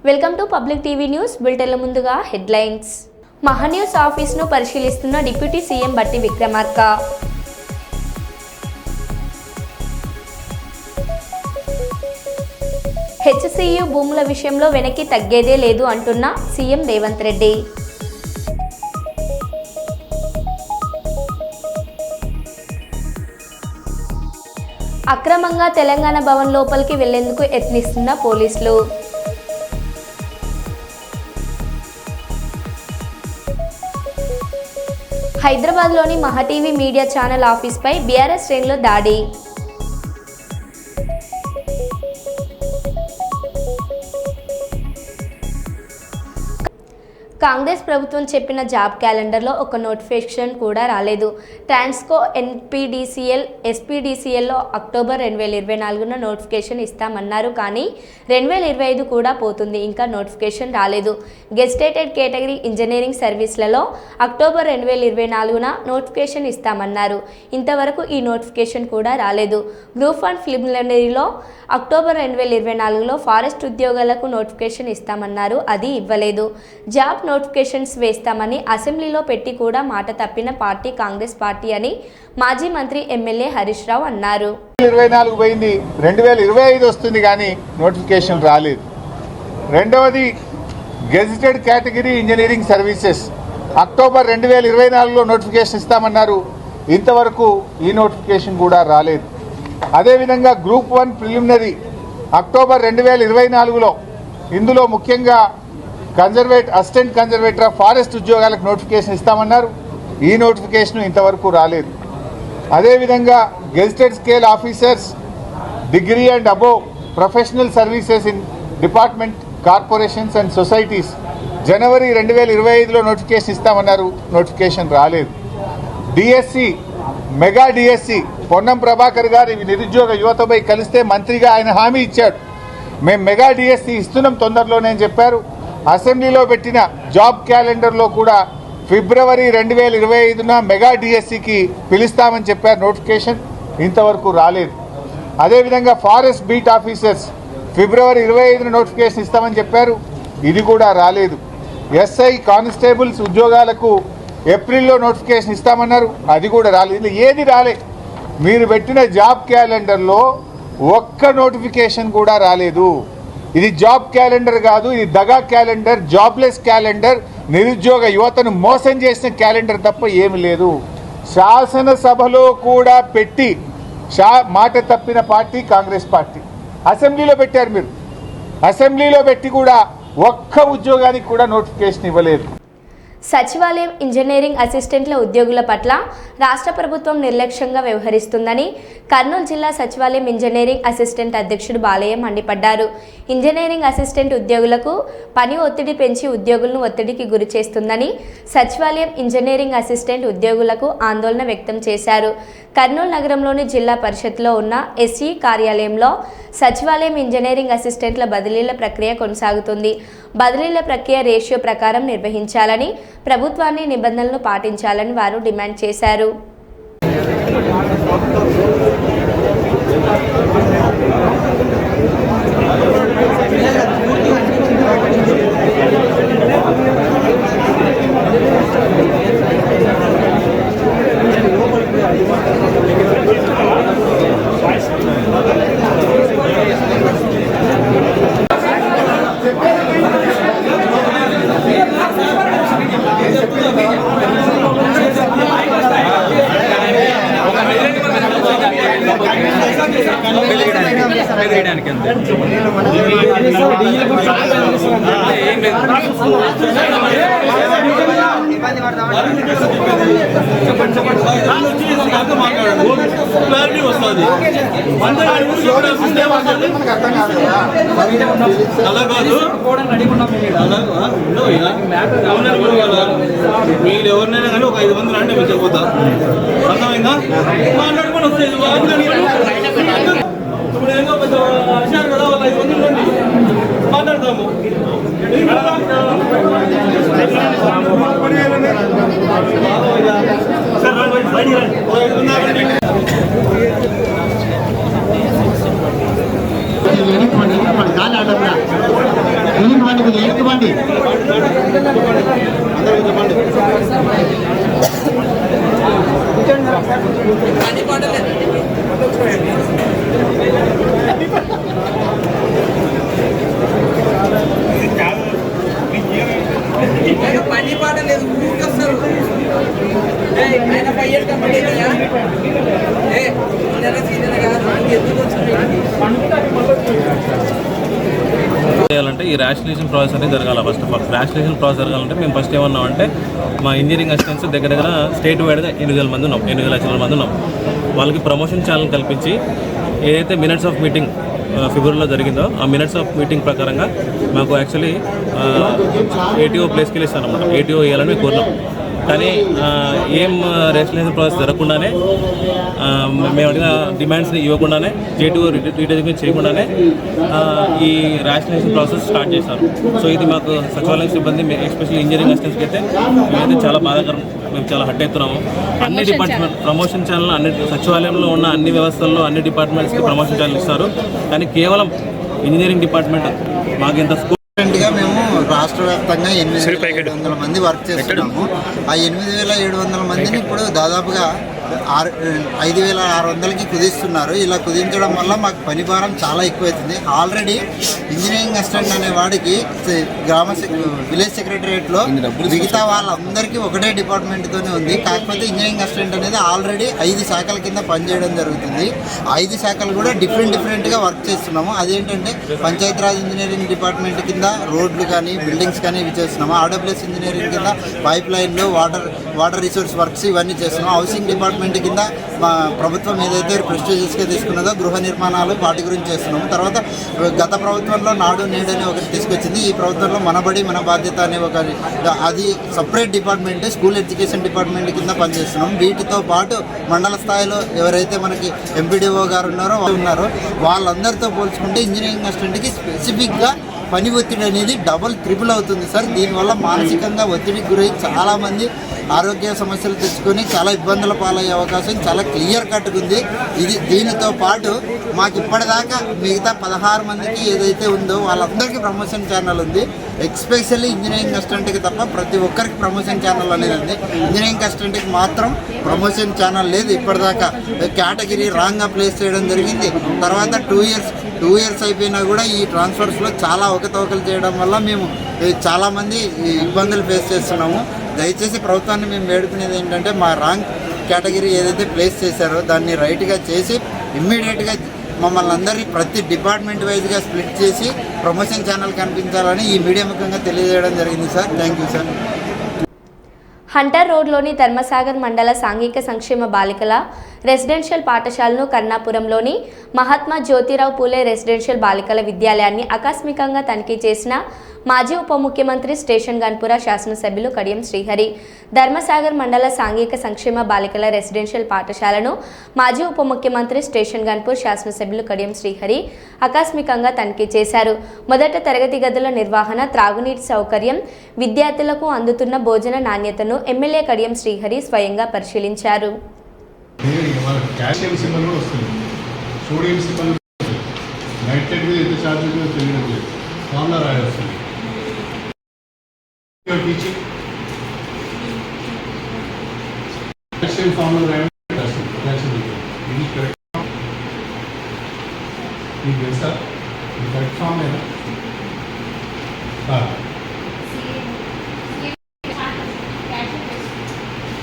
Welcome to public TV news బులెటిన్ల ముందుగా headlines. Maha News ఆఫీస్ను పరిశీలిస్తున్న డిప్యూటీ సీఎం బట్టి విక్రమార్క. హెచ్సియు భూముల విషయంలో వెనక్కి తగ్గేదే లేదు అంటున్న సీఎం రేవంత్ రెడ్డి. అక్రమంగా తెలంగాణ భవన్ లోపలికి వెళ్లేందుకు యత్నిస్తున్న పోలీసులు. హైదరాబాద్లోని మహాటీవీ మీడియా ఛానల్ ఆఫీస్పై బీఆర్ఎస్ శ్రేణుల దాడి. కాంగ్రెస్ ప్రభుత్వం చెప్పిన జాబ్ క్యాలెండర్లో ఒక నోటిఫికేషన్ కూడా రాలేదు. ట్రాన్స్కో, ఎన్పీడీసీఎల్, ఎస్పీడీసీఎల్లో అక్టోబర్ 2024 నోటిఫికేషన్ ఇస్తామన్నారు. కానీ 2025 కూడా పోతుంది, ఇంకా నోటిఫికేషన్ రాలేదు. గెస్టేటెడ్ కేటగిరీ ఇంజనీరింగ్ సర్వీస్లలో అక్టోబర్ 2024 నోటిఫికేషన్ ఇస్తామన్నారు. ఇంతవరకు ఈ నోటిఫికేషన్ కూడా రాలేదు. గ్రూప్ 1 ప్రిలిమినరీలో అక్టోబర్ 2024లో ఫారెస్ట్ ఉద్యోగాలకు నోటిఫికేషన్ ఇస్తామన్నారు, అది ఇవ్వలేదు. జాబ్ నోటిఫికేషన్స్ వేస్తామని అసెంబ్లీలో పెట్టి కూడా మాట తప్పిన పార్టీ కాంగ్రెస్ పార్టీ అని మాజీ మంత్రి ఎమ్మెల్యే హరీష్ రావు అన్నారు. 2024 పోయింది, 2025 వస్తుంది కానీ నోటిఫికేషన్ రాలేదు. రెండవది gazetted category engineering services October 2024లో నోటిఫికేషన్ ఇస్తామన్నారు, ఇంతవరకు ఈ నోటిఫికేషన్ కూడా రాలేదు. అదేవిధంగా గ్రూప్ 1 ప్రిలిమినరీ అక్టోబర్ 2024లో ఇందులో ముఖ్యంగా అసిస్టెంట్ కన్జర్వేటర్ ఆఫ్ ఫారెస్ట్ ఉద్యోగాలకు నోటిఫికేషన్ ఇస్తామన్నారు, ఈ నోటిఫికేషన్ ఇంతవరకు రాలేదు. అదేవిధంగా gazetted scale officers, degree and above professional services in department, corporations and societies జనవరి 2025లో నోటిఫికేషన్ ఇస్తామన్నారు, నోటిఫికేషన్ రాలేదు. DSC, mega DSC Ponnam Prabhakar గారు నిరుద్యోగ యువతపై కలిస్తే మంత్రిగా ఆయన హామీ ఇచ్చాడు, మేము మెగా డిఎస్సి ఇస్తున్నాం తొందరలోనే అని చెప్పారు. అసెంబ్లీలో పెట్టిన జాబ్ క్యాలెండర్లో కూడా ఫిబ్రవరి 2025న మెగా డిఎస్సికి పిలుస్తామని చెప్పారు, నోటిఫికేషన్ ఇంతవరకు రాలేదు. అదేవిధంగా ఫారెస్ట్ బీట్ ఆఫీసర్స్ ఫిబ్రవరి 25న నోటిఫికేషన్ ఇస్తామని చెప్పారు, ఇది కూడా రాలేదు. ఎస్ఐ కానిస్టేబుల్స్ ఉద్యోగాలకు ఏప్రిల్లో నోటిఫికేషన్ ఇస్తామన్నారు, అది కూడా రాలేదు. ఏది రాలే. మీరు పెట్టిన జాబ్ క్యాలెండర్లో ఒక్క నోటిఫికేషన్ కూడా రాలేదు. ఇది జాబ్ క్యాలెండర్ కాదు, ఇది దగా క్యాలెండర్, జాబ్లెస్ క్యాలెండర్, నిరుద్యోగ యువతను మోసం చేసిన క్యాలెండర్ తప్ప ఏమి లేదు. శాసనసభలో కూడా పెట్టి మాట తప్పిన పార్టీ కాంగ్రెస్ పార్టీ. అసెంబ్లీలో పెట్టారు మీరు, అసెంబ్లీలో పెట్టి కూడా ఒక్క ఉద్యోగానికి కూడా నోటిఫికేషన్ ఇవ్వలేదు. సచివాలయం ఇంజనీరింగ్ అసిస్టెంట్ల ఉద్యోగుల పట్ల రాష్ట్ర ప్రభుత్వం నిర్లక్ష్యంగా వ్యవహరిస్తుందని కర్నూలు జిల్లా సచివాలయం ఇంజనీరింగ్ అసిస్టెంట్ అధ్యక్షుడు బాలయ్య మండిపడ్డారు. ఇంజనీరింగ్ అసిస్టెంట్ ఉద్యోగులకు పని ఒత్తిడి పెంచి ఉద్యోగులను ఒత్తిడికి గురి చేస్తుందని సచివాలయం ఇంజనీరింగ్ అసిస్టెంట్ ఉద్యోగులకు ఆందోళన వ్యక్తం చేశారు. కర్నూలు నగరంలోని జిల్లా పరిషత్లో ఉన్న ఎస్ఈ కార్యాలయంలో సచివాలయం ఇంజనీరింగ్ అసిస్టెంట్ల బదిలీల ప్రక్రియ కొనసాగుతుంది. బదిలీల ప్రక్రియ రేషియో ప్రకారం నిర్వహించాలని, ప్రభుత్వాన్ని నిబంధనలను పాటించాలని వారు డిమాండ్ చేశారు. మీరు ఎవరినైనా కానీ ఒక 5 మంది రండి, మీరు చెప్పొద్దా? అర్థమైందా? మాట్లాడుకొని వస్తుంది. ఇప్పుడు ఏదో పెద్ద విషయాలు కదా, ఒక 5 మంది రండి మాట్లాడతాము. గాలి ఆడరా కలిగిన వాటికి లేకపోండి. పని పాట లేదు ఊరికొస్తారు ఆయన పయ్యేడు కంపెనీ చేయాలంటే ఈ రేషనలైజేషన్ ప్రాసెస్ అనేది జరగాలి. First of all rationalization process జరగాలంటే మేము ఫస్ట్ ఏమన్నామంటే మా ఇంజనీరింగ్ అసిస్టెంట్స్ దగ్గర స్టేట్ వైడ్గా 8,000 మంది ఉన్నాం, 8,000 మంది ఉన్నాం. వాళ్ళకి ప్రమోషన్ ఛానల్ కల్పించి ఏదైతే మినిట్స్ ఆఫ్ మీటింగ్ ఫిబ్రవరిలో జరిగిందో ఆ మినిట్స్ ఆఫ్ మీటింగ్ ప్రకారంగా మాకు యాక్చువల్లీ ఏటీఓ ప్లేస్కి వెళ్ళి ఇస్తాను అనమాట. ఏటీఓ వేయాలని కోరినాం. కానీ ఏం రేషనలైజేషన్ ప్రాసెస్ జరగకుండానే మేము అడిగిన డిమాండ్స్ని ఇవ్వకుండానే జేటీఓ రీటైజింగ్ చేయకుండానే ఈ రేషనలైజేషన్ ప్రాసెస్ స్టార్ట్ చేశారు. సో ఇది మాకు సచివాలయం సిబ్బంది ఎస్పెషల్లీ ఇంజనీరింగ్ అసిస్టెంట్స్కి అయితే మేమైతే చాలా బాధాకరం, మేము చాలా హట్ అవుతున్నాము. అన్ని డిపార్ట్మెంట్ ప్రమోషన్ ఛానల్ అన్ని సచివాలయంలో ఉన్న అన్ని వ్యవస్థల్లో అన్ని డిపార్ట్మెంట్స్కి ప్రమోషన్ ఛానల్ ఇస్తారు. కానీ కేవలం ఇంజనీరింగ్ డిపార్ట్మెంట్ మాకు ఇంత స్కూల్ గా మేము రాష్ట్ర వ్యాప్తంగా 8,700 మంది వర్క్ చేస్తున్నాము. ఆ 8,700 మందిని ఇప్పుడు దాదాపుగా 5,600కి కుదిస్తున్నారు. ఇలా కుదించడం వల్ల మాకు పని భారం చాలా ఎక్కువవుతుంది. ఆల్రెడీ ఇంజనీరింగ్ అసిస్టెంట్ అనే వాడికి విలేజ్ సెక్రటరియట్లో మిగతా వాళ్ళందరికీ ఒకటే డిపార్ట్మెంట్తోనే ఉంది. కాకపోతే ఇంజనీరింగ్ అసిస్టెంట్ అనేది ఆల్రెడీ 5 శాఖల కింద పనిచేయడం జరుగుతుంది. 5 శాఖలు కూడా డిఫరెంట్గా వర్క్ చేస్తున్నాము. అదేంటంటే పంచాయతీరాజ్ ఇంజనీరింగ్ డిపార్ట్మెంట్ కింద రోడ్లు కానీ బిల్డింగ్స్ కానీ ఇవి చేస్తున్నాము. ఆర్డబ్ల్యూఎస్ ఇంజనీరింగ్ కింద పైప్ లైన్లు వాటర్ రిసోర్స్ వర్క్స్ ఇవన్నీ చేస్తున్నాము. హౌసింగ్ డిపార్ట్మెంట్ కింద మా ప్రభుత్వం ఏదైతే ప్రెస్టీజియస్గా తీసుకున్నదో గృహ నిర్మాణాలు వాటి గురించి చేస్తున్నాము. తర్వాత గత ప్రభుత్వంలో నాడు నేడు అని ఒకటి తీసుకొచ్చింది. ఈ ప్రభుత్వంలో మనబడి మన బాధ్యత అనే అది separate department school education department కింద పనిచేస్తున్నాం. వీటితో పాటు మండల స్థాయిలో ఎవరైతే మనకి ఎంపీడీఓ గారు ఉన్నారో వాళ్ళందరితో పోల్చుకుంటే ఇంజనీరింగ్ అసిస్టెంట్కి స్పెసిఫిక్గా పని ఒత్తిడి అనేది డబుల్ ట్రిపుల్ అవుతుంది సార్. దీనివల్ల మానసికంగా ఒత్తిడికి గురై చాలామంది ఆరోగ్య సమస్యలు తెచ్చుకొని చాలా ఇబ్బందుల పాలయ్యే అవకాశం చాలా క్లియర్ కట్గా ఉంది. దీనితో పాటు మాకు ఇప్పటిదాకా మిగతా 16 మందికి ఏదైతే ఉందో వాళ్ళందరికీ ప్రమోషన్ ఛానల్ ఉంది. ఎస్పెషల్లీ ఇంజనీరింగ్ అసిస్టెంట్కి తప్ప ప్రతి ఒక్కరికి ప్రమోషన్ ఛానల్ అనేది ఉంది. ఇంజనీరింగ్ అసిస్టెంట్కి మాత్రం ప్రమోషన్ ఛానల్ లేదు. ఇప్పటిదాకా కేటగిరీ రాంగ్గా ప్లేస్ చేయడం జరిగింది. తర్వాత 2 ఇయర్స్ అయిపోయినా కూడా ఈ ట్రాన్స్ఫర్స్లో చాలా అవకతవకలు చేయడం వల్ల మేము చాలామంది ఇబ్బందులు ఫేస్ చేస్తున్నాము. దయచేసి ప్రభుత్వాన్ని మేము వేడుకునేది ఏంటంటే మా రాంగ్ కేటగిరీ ఏదైతే ప్లేస్ చేశారో దాన్ని రైట్గా చేసి ఇమ్మీడియట్గా మమ్మల్ని అందరినీ ప్రతి డిపార్ట్మెంట్ వైజ్గా స్ప్లిట్ చేసి ప్రమోషన్ ఛానల్ కనిపించాలని ఈ మీడియా ముఖంగా తెలియజేయడం జరిగింది sir. Thank you sir. Hunter రోడ్లోని ధర్మసాగర్ మండల సాంఘిక సంక్షేమ బాలికల రెసిడెన్షియల్ పాఠశాలను కర్ణాపురంలోని మహాత్మా జ్యోతిరావు పూలే రెసిడెన్షియల్ బాలికల విద్యాలయాన్ని ఆకస్మికంగా తనిఖీ చేసిన మాజీ ఉప ముఖ్యమంత్రి స్టేషన్ గన్పుర శాసనసభ్యులు కడియం శ్రీహరి ధర్మసాగర్ మండల సాంఘిక సంక్షేమ బాలికల రెసిడెన్షియల్ పాఠశాలను మాజీ ఉప ముఖ్యమంత్రి స్టేషన్ గన్పూర్ శాసనసభ్యులు కడియం శ్రీహరి ఆకస్మికంగా తనిఖీ చేశారు. మొదట తరగతి గదుల నిర్వహణ, త్రాగునీటి సౌకర్యం, విద్యార్థులకు అందుతున్న భోజన నాణ్యతను ఎమ్మెల్యే కడియం శ్రీహరి స్వయంగా పరిశీలించారు.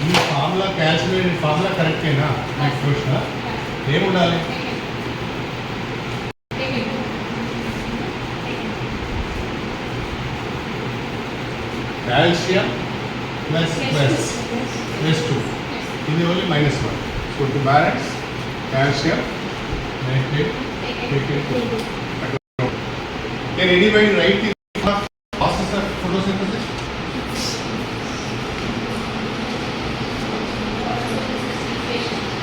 ఈ ఫార్ములా క్యాల్కులేటెడ్ ఫార్ములా కరెక్టేనా? నెక్స్ట్ క్వశ్చన్ ఏముండాలి? కాల్షియం ప్లస్ 2 ఇది only -1. So to balance calcium nitrate can anybody write the process of photosynthesis?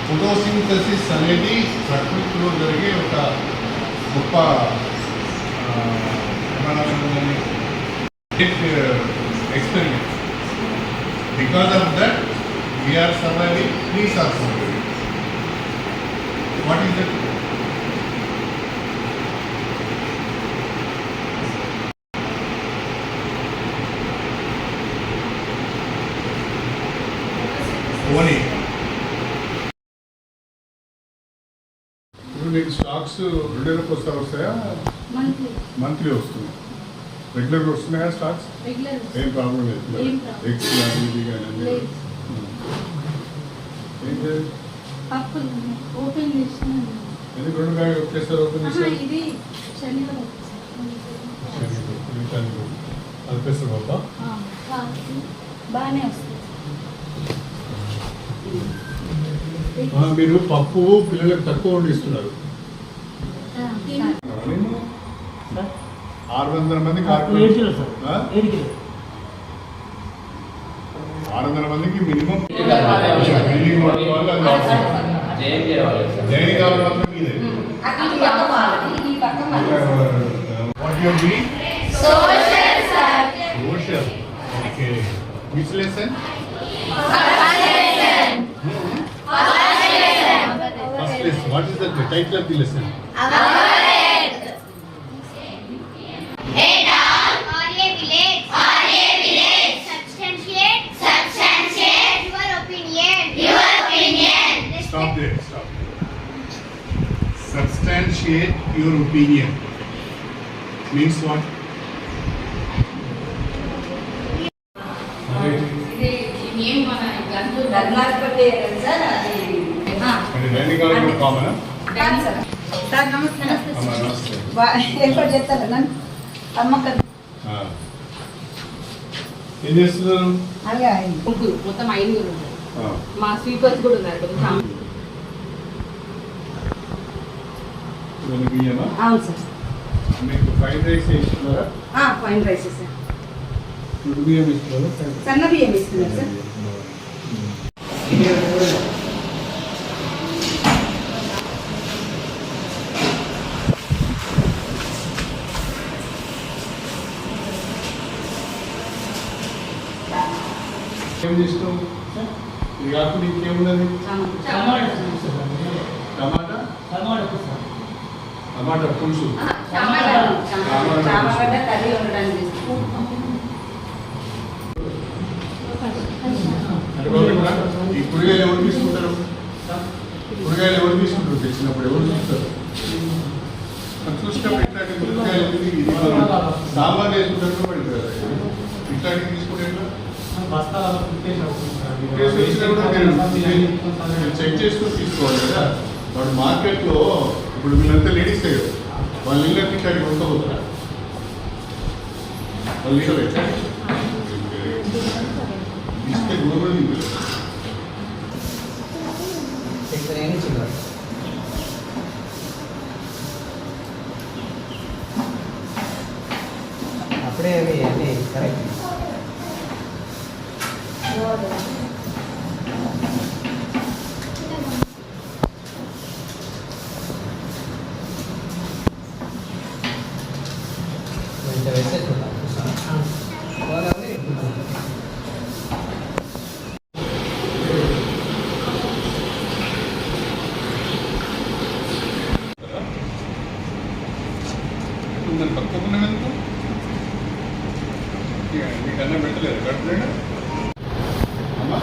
Photosynthesis అనేది ప్రకృతిలో జరిగే ఒక గొప్ప experiment. Because of that we are surviving, trees are surviving. What is that? ఇప్పుడు మీకు స్టాక్స్ 2 నెలలకు వస్తాయా మంత్లీ వస్తుంది? రెగ్యులర్గా వస్తున్నాయా స్టాక్స్? ఏం ప్రాబ్లం లేదు. ఎగ్స్ కానీ ఇది కానీ అన్నీ ఏం లేదు. ఎందుకు 2 బ్యాగ్ ఒకేసారి ఓపెన్ చేశారు? అది పెసర బాబా బాగానే వస్తుంది. మీరు పప్పు పిల్లలకు తక్కువ వండి ఇస్తున్నారు. 600 మందికి 600 మందికి మినిమం జైన్ కావాలి మాత్రం మీదే. What you be social. Okay, which lesson? First lesson. What is the title of the lesson? Stop there. Stop. Substantiate your opinion means what? Common. ఏర్పాటు చేస్తారా నన్ను అమ్మక ఏం చేస్తున్నారు? మొత్తం 5 మా స్వీపర్స్ కూడా ఉన్నారు. అవును సార్. మీకు ఫ్రైడ్ రైస్ ఇస్తున్నారా? Fine rice sir. ఫుడ్ బియ్యం ఇస్తున్నారా? సన్న బియ్యం ఇస్తున్నారు సార్. ఏం చేస్తాం? ఇది కాకుండా ఇంకేమున్నది? టమాటా పులుసు. కర్రీ ఉండడానికి ఈ కూరగాయలు ఎవరు తీసుకుంటారు? తెచ్చినప్పుడు ఎవరు చూస్తారు? చూసినప్పుడు ఇట్లాంటి కూరగాయలు సాంబార్ వేసుకుంటారు పెడతారు. ఇట్లాంటివి తీసుకుంటే చెక్ చేసుకుని తీసుకోవాలి కదా. వాడు మార్కెట్లో ఇప్పుడు వీళ్ళంతా లేడీస్ కదా, వాళ్ళ ఇళ్ళకి ఇట్లాంటి కొనుక్కోపోతారా? వాళ్ళ ఇళ్ళు ఇస్తే గోబులు అప్పుడే అవి అన్నీ కరెక్ట్. తక్కువ మీకు అన్నం పెట్టలేదు కడుపులేడా అమ్మా?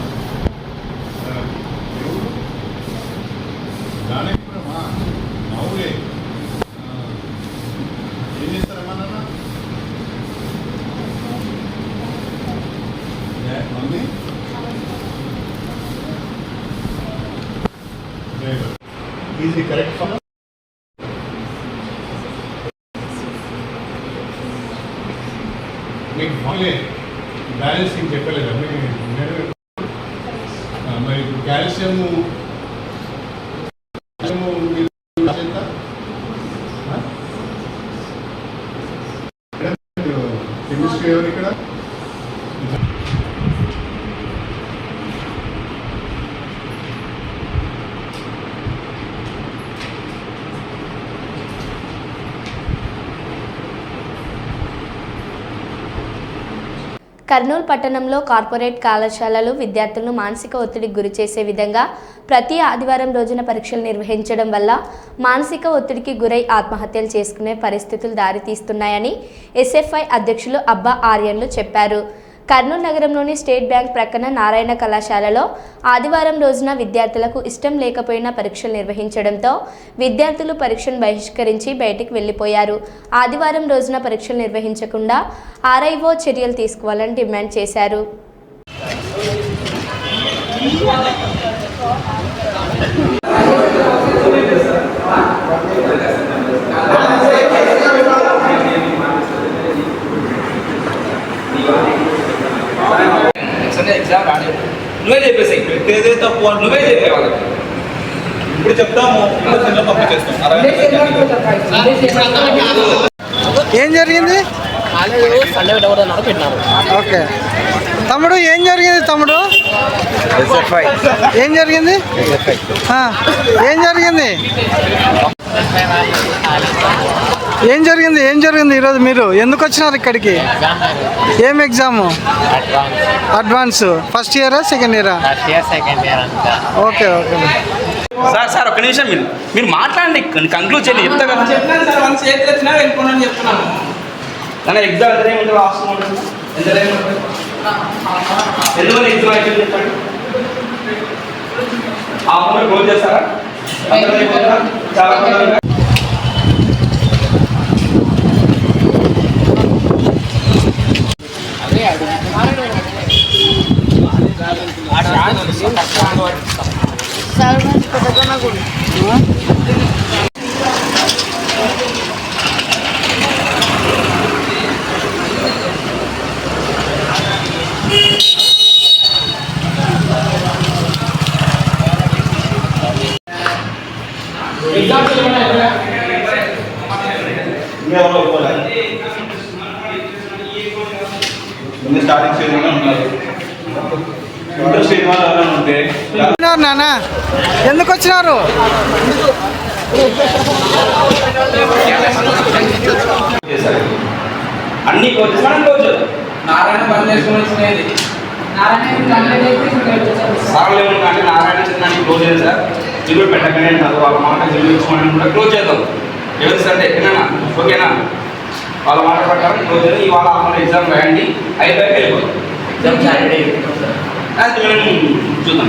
ఎవరు దానెప్పుడమ్మా? మావులే. ఏం చేస్తారమ్మా నాన్న? మమ్మీ ఈజీ కరెక్ట్ ఫర్ మీకు మామూలే బ్యాలెన్సింగ్ చెప్పలేదా? మరి ఇప్పుడు కాల్షియము కెమిస్ట్రీ ఎవరు ఇక్కడ? కర్నూలు పట్టణంలో కార్పొరేట్ కళాశాలలు విద్యార్థులను మానసిక ఒత్తిడికి గురిచేసే విధంగా ప్రతి ఆదివారం రోజున పరీక్షలు నిర్వహించడం వల్ల మానసిక ఒత్తిడికి గురై ఆత్మహత్యలు చేసుకునే పరిస్థితులు దారితీస్తున్నాయని ఎస్ఎఫ్ఐ అధ్యక్షులు అబ్బా ఆర్యన్లు చెప్పారు. కర్నూలు నగరంలోని స్టేట్ బ్యాంక్ ప్రక్కన నారాయణ కళాశాలలో ఆదివారం రోజున విద్యార్థులకు ఇష్టం లేకపోయినా పరీక్షలు నిర్వహించడంతో విద్యార్థులు పరీక్షను బహిష్కరించి బయటికి వెళ్లిపోయారు. ఆదివారం రోజున పరీక్షలు నిర్వహించకుండా ఆర్ఐఓ చర్యలు తీసుకోవాలని డిమాండ్ చేశారు. ఎగ్జామ్ రాలేదు, నువ్వే చెప్పేసి పెట్టేదే తప్పు అని నువ్వే చెప్పేవాళ్ళు. ఇప్పుడు చెప్తాము, ఏం జరిగింది? ఓకే తమ్ముడు, ఏం జరిగింది తమ్ముడు? ఏం జరిగింది? ఏం జరిగింది? ఏం జరిగింది ఈరోజు? మీరు ఎందుకు వచ్చినారు ఇక్కడికి? ఏం ఎగ్జాము? అడ్వాన్స్. ఫస్ట్ ఇయరా సెకండ్ ఇయరా? ఓకే ఓకే సార్ ఒక్క నిమిషం మీరు మాట్లాడండి, కంక్లూడ్ చేయండి. చెప్తా కదా, చెప్పినాను సార్. 1 చేతులు వచ్చినా వెళ్ళిపోనని చెప్తున్నాను. కానీ ఎగ్జామ్ ఎంత టైం ఉంటుంది? లాస్ట్ ఎంత టైం ఉంటుంది? ఎందువల్ల ఎగ్జామ్ అయిపోయింది చెప్పండి. హాఫ్ అన్ అవర్ క్లోజ్ చేస్తారా? చాలా స్టార్టింగ్ స్టేజ్ ఉన్నారు. ఇంట్రెస్ట్ లేని వాళ్ళు ఎవరైనా ఉంటే నాన్న ఎందుకు వచ్చినారు? అన్ని కోచెస్ మనం కోచ్ నారాయణ బంద్ చేసుకుని వచ్చినది. సార్లు ఏమన్నా నారాయణ చిన్నాన్ని క్లోజ్ చేయాలి సార్. జిల్లు పెట్టకనే అంటారు, వాళ్ళ మాట జిల్లు ఇచ్చుకోవడానికి కూడా క్లోజ్ చేద్దాం. ఎవరి సార్ ఎక్కడైనా ఓకేనా? వాళ్ళ మాట ప్రకారం క్లోజ్ చేద్దాం. ఇవాళ మన ఎగ్జామ్ రాయండి, అయిపోయాక వెళ్ళిపోతాం. ఎగ్జామ్ సాటర్డే అది మనం చూద్దాం.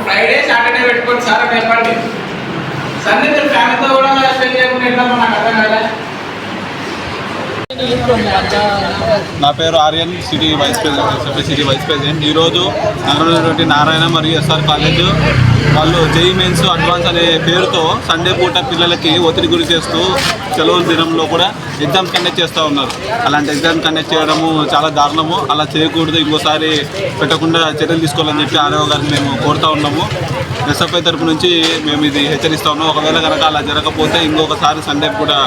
ఫ్రైడే సాటర్డే పెట్టుకోండి సార్ అని చెప్పండి. సండే మీరు ఫ్యామిలీతో కూడా స్పెండ్ చేయకుండా ఎట్లా నాకు అర్థం కాదా? నా పేరు Aryan, city vice president, city vice president. ఈరోజు నగరంలోని నారాయణ మరియు ఎస్ఆర్ కాలేజ్ వాళ్ళు జేఈ మెయిన్స్ అడ్వాన్స్ అనే పేరుతో సండే పూట పిల్లలకి ఒత్తిడి గురి చేస్తూ సెలవుల దినంలో కూడా ఎగ్జామ్స్ కండక్ట్ చేస్తూ ఉన్నారు. అలాంటి ఎగ్జామ్ కండక్ట్ చేయడము చాలా దారుణము. అలా చేయకూడదు, ఇంకోసారి పెట్టకుండా చర్యలు తీసుకోవాలని చెప్పి ఆర్ఓ గారిని మేము కోరుతూ ఉన్నాము. ఎస్ఎఫ్ఐ తరపు నుంచి మేము ఇది హెచ్చరిస్తూ ఉన్నాం. ఒకవేళ కనుక అలా జరగకపోతే ఇంకొకసారి సండే కూడా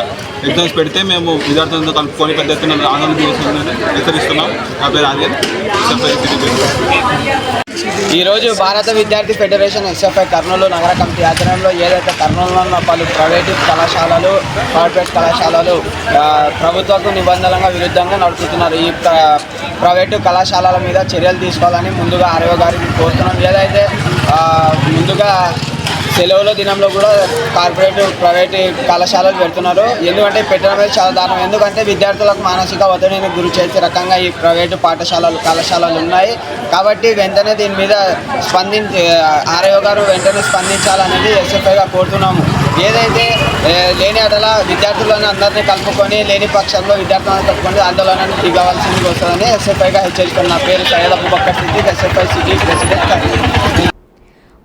ఎగ్జామ్స్ పెడితే మేము విద్యార్థులతో కలుపుకొని పెద్ద ఎత్తున ఆందోళన చేస్తుందని హెచ్చరిస్తున్నాం. నా పేరు ఆర్యన్, ఎస్ఎఫ్ఐ సిటీ. ఈరోజు భారత విద్యార్థి ఫెడరేషన్ ఎస్ఎఫ్ఐ కర్నూలు నగర కమిటీ ఆధ్వర్యంలో ఏదైతే కర్నూలులో ఉన్న పలు ప్రైవేటు కళాశాలలు, కార్పొరేట్ కళాశాలలు ప్రభుత్వకు నిబంధనలకు విరుద్ధంగా నడుపుతున్నారు. ఈ ప్రైవేటు కళాశాలల మీద చర్యలు తీసుకోవాలని ముందుగా ఆర్ఓ గారికి కోరుతున్నాం. ఏదైతే ముందుగా సెలవుల దినంలో కూడా ప్రైవేట్ కళాశాలలు పెడుతున్నారు. ఎందుకంటే పెట్టడం అనేది చాలా దారుణం. ఎందుకంటే విద్యార్థులకు మానసిక ఒత్తిడిని గురి చేసే రకంగా ఈ ప్రైవేటు కళాశాలలు ఉన్నాయి. కాబట్టి వెంటనే దీని మీద ఆర్ఓ గారు వెంటనే స్పందించాలనేది ఎస్ఎఫ్ఐగా కోరుతున్నాము. ఏదైతే లేని అటల విద్యార్థులను అందరినీ కలుపుకొని, లేని పక్షంలో విద్యార్థులను కలుపుకొని ఆందోళనను దిగవలసింది వస్తుందని ఎస్ఎఫ్ఐగా హెచ్చరిస్తున్న. నా పేరు Syed Abubakar Siddiq, SFI city president.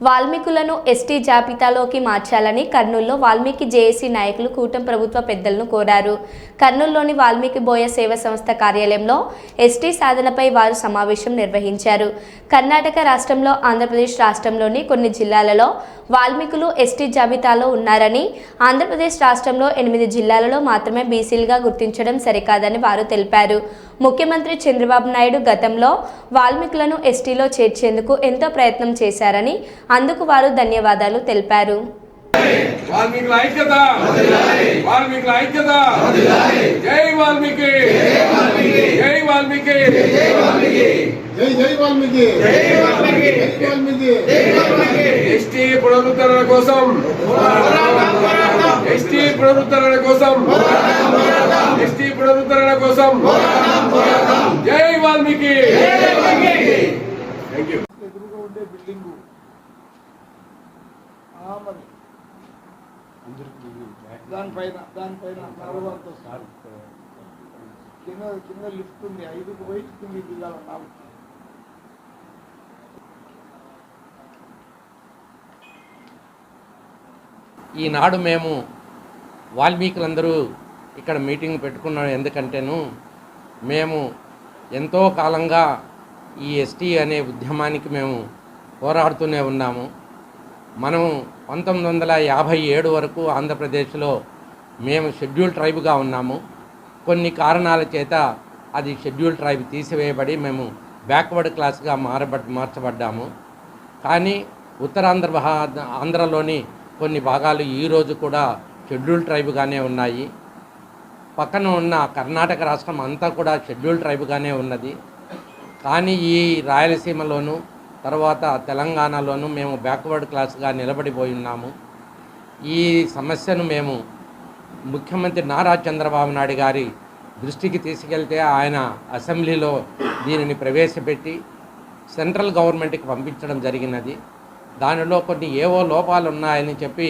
వాల్మీకులను ఎస్టీ జాబితాలోకి మార్చాలని కర్నూలులో వాల్మీకి జేఏసీ నాయకులు కూటమి ప్రభుత్వ పెద్దలను కోరారు. కర్నూలులోని వాల్మీకి బోయ సేవ సంస్థ కార్యాలయంలో ఎస్టీ సాధనపై వారు సమావేశం నిర్వహించారు. కర్ణాటక రాష్ట్రంలో, ఆంధ్రప్రదేశ్ రాష్ట్రంలోని కొన్ని జిల్లాలలో వాల్మీకులు ఎస్టీ జాబితాలో ఉన్నారని, ఆంధ్రప్రదేశ్ రాష్ట్రంలో 8 జిల్లాలలో మాత్రమే బీసీలుగా గుర్తించడం సరికాదని వారు తెలిపారు. ముఖ్యమంత్రి చంద్రబాబు నాయుడు గతంలో వాల్మీకులను ఎస్టీలో చేర్చేందుకు ఎంతో ప్రయత్నం చేశారని, అందుకు వారు ధన్యవాదాలు తెలిపారు. వాల్మీకుల ఐక్యత, వాల్మీకుల ఐక్యత, జై వాల్మీకి, జై వాల్మీకి, జై జై వాల్మీకి, జై వాల్మీకి, ఎస్టీ పునరుద్ధరణ కోసం ఎస్టీ పునరుద్ధరణ కోసం ఎస్టీ పునరుద్ధరణ కోసం జై వాల్మీకి. Thank you. ఎదురుగా ఉండే బిల్డింగు దానిపైన నడవడంతో సార్ కింద లిఫ్ట్ ఉంది, 5కు పోయి కింది దిగాలి 4. ఈనాడు మేము వాల్మీకులందరూ ఇక్కడ మీటింగ్ పెట్టుకున్నాం. ఎందుకంటేను మేము ఎంతో కాలంగా ఈ ఎస్టీ అనే ఉద్యమానికి మేము పోరాడుతూనే ఉన్నాము. మనం 1957 వరకు ఆంధ్రప్రదేశ్లో మేము షెడ్యూల్ ట్రైబ్గా ఉన్నాము. కొన్ని కారణాల చేత అది షెడ్యూల్ ట్రైబ్ తీసివేయబడి మేము బ్యాక్వర్డ్ క్లాస్గా మార్చబడ్డాము. కానీ ఆంధ్రలోని కొన్ని భాగాలు ఈరోజు కూడా షెడ్యూల్ ట్రైబ్గానే ఉన్నాయి. పక్కన ఉన్న కర్ణాటక రాష్ట్రం అంతా కూడా షెడ్యూల్ ట్రైబ్గానే ఉన్నది. కానీ ఈ రాయలసీమలోను తర్వాత తెలంగాణలోను మేము బ్యాక్వర్డ్ క్లాస్గా నిలబడిపోయి ఉన్నాము. ఈ సమస్యను మేము ముఖ్యమంత్రి నారా చంద్రబాబు నాయుడు గారి దృష్టికి తీసుకెళ్తే ఆయన అసెంబ్లీలో దీనిని ప్రవేశపెట్టి సెంట్రల్ గవర్నమెంట్కి పంపించడం జరిగినది. దానిలో కొన్ని ఏవో లోపాలు ఉన్నాయని చెప్పి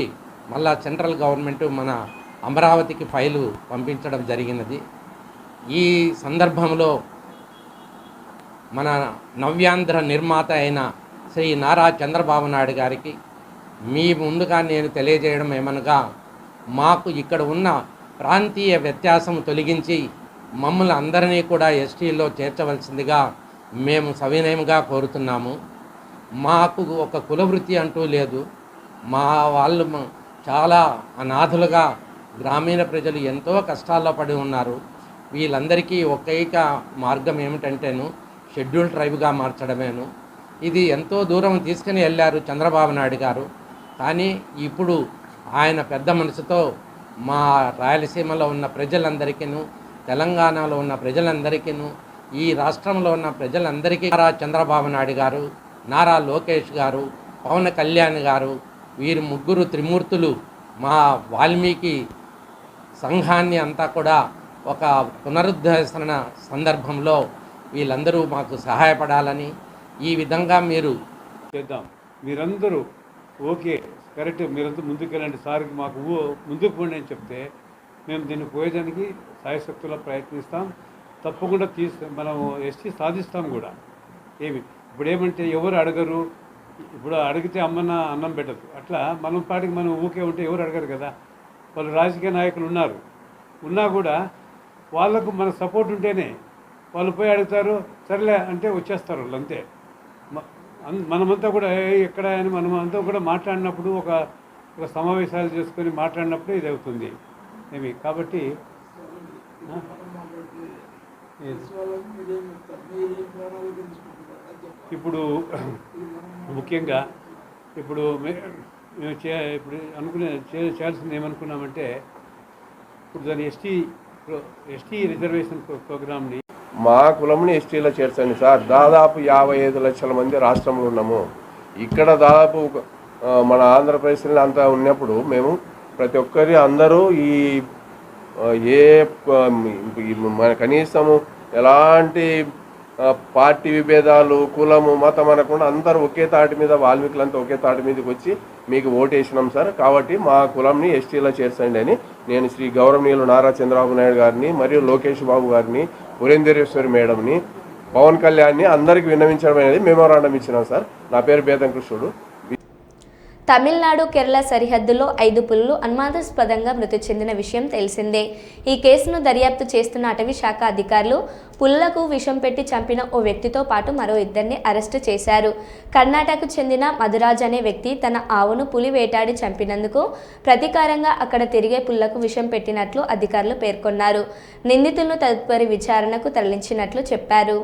మళ్ళా సెంట్రల్ గవర్నమెంట్ మన అమరావతికి ఫైలు పంపించడం జరిగినది. ఈ సందర్భంలో మన నవ్యాంధ్ర నిర్మాత అయిన శ్రీ నారా చంద్రబాబు నాయుడు గారికి మీ ముందుగా నేను తెలియజేయడం ఏమనగా, మాకు ఇక్కడ ఉన్న ప్రాంతీయ వ్యత్యాసం తొలగించి మమ్మల్ని అందరినీ కూడా ఎస్టీలో చేర్చవలసిందిగా మేము సవినయంగా కోరుతున్నాము. మాకు ఒక కులవృత్తి అంటూ లేదు. మా వాళ్ళు చాలా అనాథులుగా గ్రామీణ ప్రజలు ఎంతో కష్టాల్లో పడి ఉన్నారు. వీళ్ళందరికీ ఒకేక మార్గం ఏమిటంటేను షెడ్యూల్ ట్రైబ్గా మార్చడమేను. ఇది ఎంతో దూరం తీసుకుని వెళ్ళారు చంద్రబాబు నాయుడు గారు. కానీ ఇప్పుడు ఆయన పెద్ద మనసుతో మా రాయలసీమలో ఉన్న ప్రజలందరికీను, తెలంగాణలో ఉన్న ప్రజలందరికీను, ఈ రాష్ట్రంలో ఉన్న ప్రజలందరికీ నారా చంద్రబాబు నాయుడు గారు, నారా లోకేష్ గారు, పవన్ కళ్యాణ్ గారు, వీరు ముగ్గురు త్రిమూర్తులు మా వాల్మీకి సంఘాన్ని అంతా కూడా ఒక పునరుద్ధరణ సందర్భంలో వీళ్ళందరూ మాకు సహాయపడాలని, ఈ విధంగా మీరు చేద్దాం. మీరందరూ ఓకే కరెక్ట్, మీరంతా ముందుకెళ్ళండి, సార్కి మాకు ముందుకు పోండి అని చెప్తే మేము దీన్ని పోయేదానికి సాయశక్తులా ప్రయత్నిస్తాం. తప్పకుండా మనం ఎస్టీ సాధిస్తాం కూడా. ఇప్పుడు ఏమంటే ఎవరు అడగరు, ఇప్పుడు అడిగితే అన్నం పెట్టదు. అట్లా మనం పాటికి మనం ఊకే ఉంటే ఎవరు అడగరు కదా. వాళ్ళు రాజకీయ నాయకులు ఉన్నా కూడా వాళ్ళకు మన సపోర్ట్ ఉంటేనే వాళ్ళు పోయి అడుగుతారు, సరేలే అంటే వచ్చేస్తారు వాళ్ళు అంతే. మనమంతా కూడా ఎక్కడ అని మనమంతా కూడా మాట్లాడినప్పుడు ఒక సమావేశాలు చేసుకొని మాట్లాడినప్పుడు ఇది అవుతుంది కాబట్టి ఇప్పుడు ముఖ్యంగా ఇప్పుడు చేయాల్సింది ఏమనుకున్నామంటే, ఇప్పుడు దాని ఎస్టీ రిజర్వేషన్ ప్రోగ్రామ్ని మా కులంని ఎస్టీలో చేర్చండి సార్. దాదాపు 55 లక్షల మంది రాష్ట్రంలో ఉన్నాము. ఇక్కడ దాదాపు మన ఆంధ్రప్రదేశ్లో అంతా ఉన్నప్పుడు మేము ప్రతి ఒక్కరి అందరూ మన కనీసము ఎలాంటి పార్టీ విభేదాలు, కులము, మతం అనకుండా అందరూ ఒకే తాటి మీద, వాల్మీకులంతా ఒకే తాటి మీదకి వచ్చి మీకు ఓటేసినాం సార్. కాబట్టి మా కులంని ఎస్టీలో చేర్చండి అని నేను శ్రీ గౌరవనీయులు నారా చంద్రబాబు నాయుడు గారిని, మరియు లోకేష్ బాబు గారిని, పురేందరేశ్వరి మేడంని, పవన్ కళ్యాణ్ని అందరికీ విన్నవించడం అనేది మెమోరాండం ఇచ్చినాం సార్. నా పేరు బేతం కృష్ణుడు. తమిళనాడు కేరళ సరిహద్దులో 5 పులులు అనుమానాస్పదంగా మృతి చెందిన విషయం తెలిసిందే. ఈ కేసును దర్యాప్తు చేస్తున్న అటవీ శాఖ అధికారులు పులులకు విషం పెట్టి చంపిన ఓ వ్యక్తితో పాటు మరో 2ని అరెస్టు చేశారు. కర్ణాటకకు చెందిన మధురాజ్ అనే వ్యక్తి తన ఆవును పులి వేటాడి చంపినందుకు ప్రతీకారంగా అక్కడ తిరిగే పులులకు విషం పెట్టినట్లు అధికారులు పేర్కొన్నారు. నిందితులను తదుపరి విచారణకు తరలించినట్లు చెప్పారు.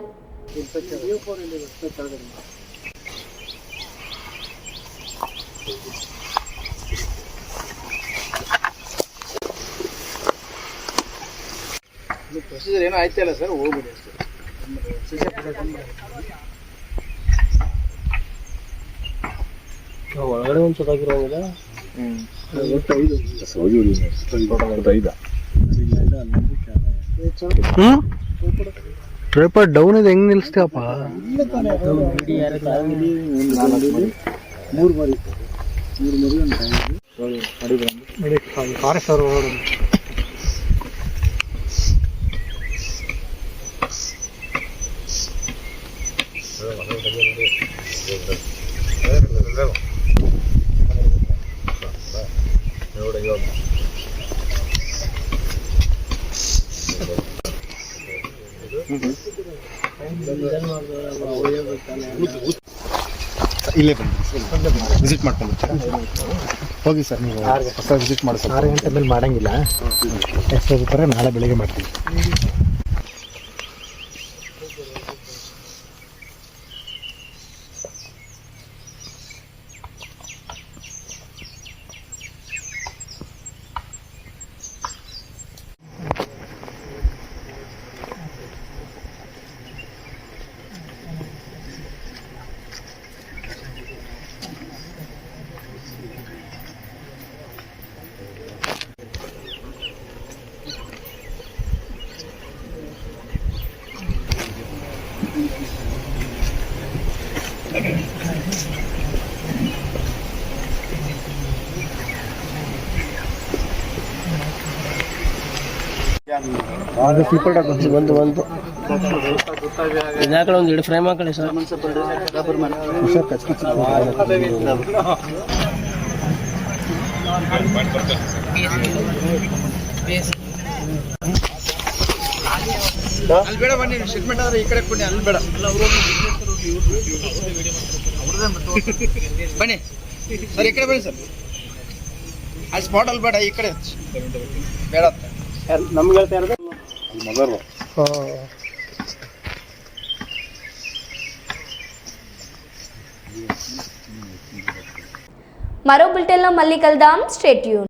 ಪ್ರೊಸೀಜರ್ ಏನೋ ಆಯ್ತಲ್ಲ ಸರ್, ಹೋಗ್ಬಿಡಿ ಅಷ್ಟೇ. ಒಳಗಡೆ ಒಂದು ಚೊಟಾಗಿರೋಂಗಿಲ್ಲ. ರೇಪ ಡೌನ್ ಇದೆ ಹೆಂಗ್ ನಿಲ್ಸ್ತೇವಪ್ಪ? ಫಾರೆಸ್ಟ್ ಅವರು ಇಲ್ಲೇ ಬನ್ನಿ, ವಿಸಿಟ್ ಮಾಡ್ಕೊಂಡು ಹೋಗಿ ಸರ್. ನೀವು ಹೊಸ ವಿಸಿಟ್ ಮಾಡಿ 6 ಗಂಟೆ ಮೇಲೆ ಮಾಡಂಗಿಲ್ಲ. ಎಷ್ಟು ಹೋಗ್ತಾರೆ ನಾಳೆ ಬೆಳಿಗ್ಗೆ ಮಾಡ್ತೀವಿ. ಅದು ಫ್ಲಿಪ್ಪರ್ ಒಂದು ಇದಾಕಡೆ ಒಂದು 2 ಫ್ರೇಮ್ ಹಾಕಳಿ ಸರ್. ಅಲ್ಲಿ ಬೇಡ ಬನ್ನಿ, ಸ್ಟೇಟ್ಮೆಂಟ್ ಆದ್ರೆ ಈ ಕಡೆ ಕೊಡಿ, ಅಲ್ಲಿ ಬೇಡ ಬನ್ನಿ ಸರ್, ಈ ಕಡೆ ಬನ್ನಿ ಸರ್. ಆ ಸ್ಪಾಟ್ ಅಲ್ಲಿ ಬೇಡ, ಈ ಕಡೆ ಬೇಡ. ನಮ್ಗೆ ಹೇಳ್ತಾ ಇರೋದು ಮೊದಲು మరో బులెటిన్లో మళ్ళీ కలుద్దాం. Stay tune.